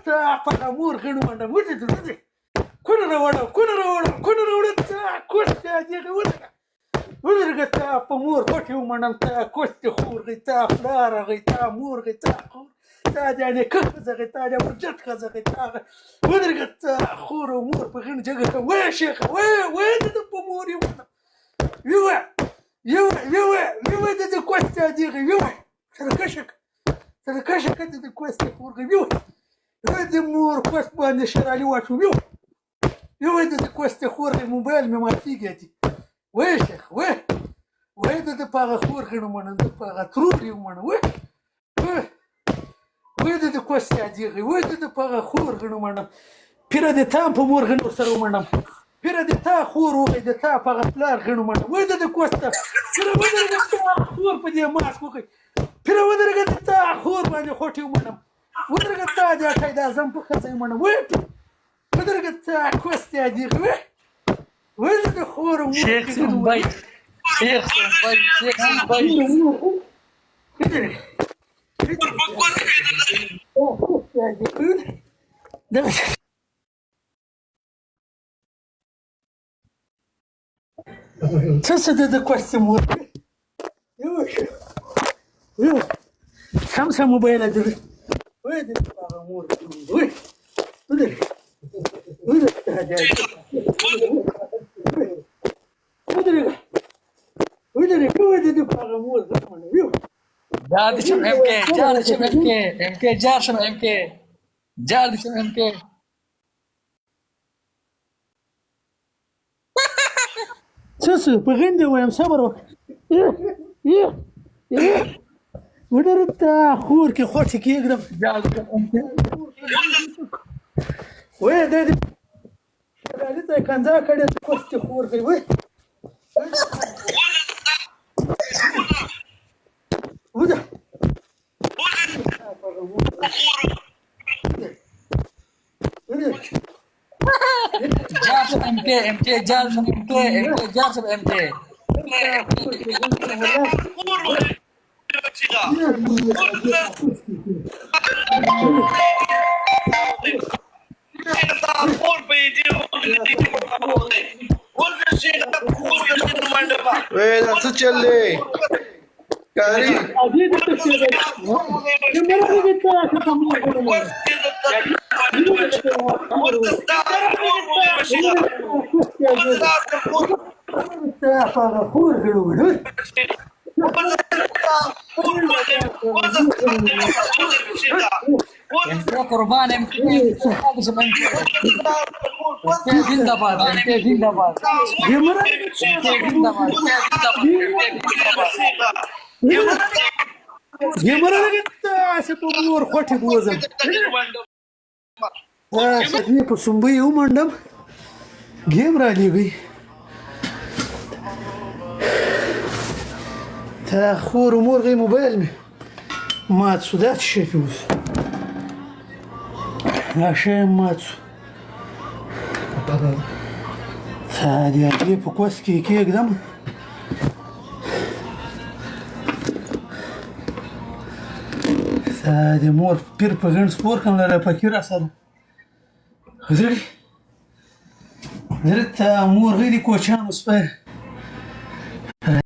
تا مور غنو منډه ودرې كنا راوړم تا کوسته دغه ودرېږه تا په مور پټې ومنډم تا کوستې خورغې تا پلارغې تا مورغې تا د نیکه ښځغې تا د ورجت ښځغې تا ودرېږه تا خور او مور په غېڼ جګه کوم وایه شیخه وایه د ده په مور یې ومنم ویوایه د ده کوسته دغه ویوایه سرکشه که د ده کوستې خورغې ویوایه د مور کوست باندې شرالي واچوم ویوایه د ده کوستې خورغې موبایل مې ماتېږي دي وایه شیخ وایه د ده په هغه خور غېڼ ومنم د په هغه ترور یې ومنم وایه د ده کوستې دغې وایه د ده په هغه خور غېڼ ومنم پیره د تا په مور غېڼ ورسره ومنم پیره د تا خور وغی د تا په هغه پلار غېڼ ومنم وایه د ده کوسته پیره ودرېږه تا خور په دې ماسک وکړئ پیره ودرېږه د تا خور باندې خوټې ومنم ودرېږه تا د قاید اعظم په ښځه یې ومنم وایه ودرېږه تا کوستې دغې وایه د ده خور و شیخ سنبای څه د ده کوستې مور سم موبایل درې وایه د ده په هغه مور ودرېږه وایه د ده په هغه مور جاردشم MK څه په غېندې وایم صبر وکړه ودرېږه تا خور کې خوټې کېږدم وایه دی دې علي ته یې کنځا کړې کوستې خور کوي وایه جارشم MK Weh, dah secel deh. Kari. MK قربان MK जिंदाबाद مور خوټې بوزم صفیه په سنبۍ ومنډم ګیم را لېږئ تا خور و مرغې موبایل مې مات شو دا څه شی پې اوس دا شی مات شو تا د هغې په کوس کې یې کېږدم تا د مور پیر په غېڼ سپور کړم لره پکې راسره زړې تا مور غېرې کوچیانو سپی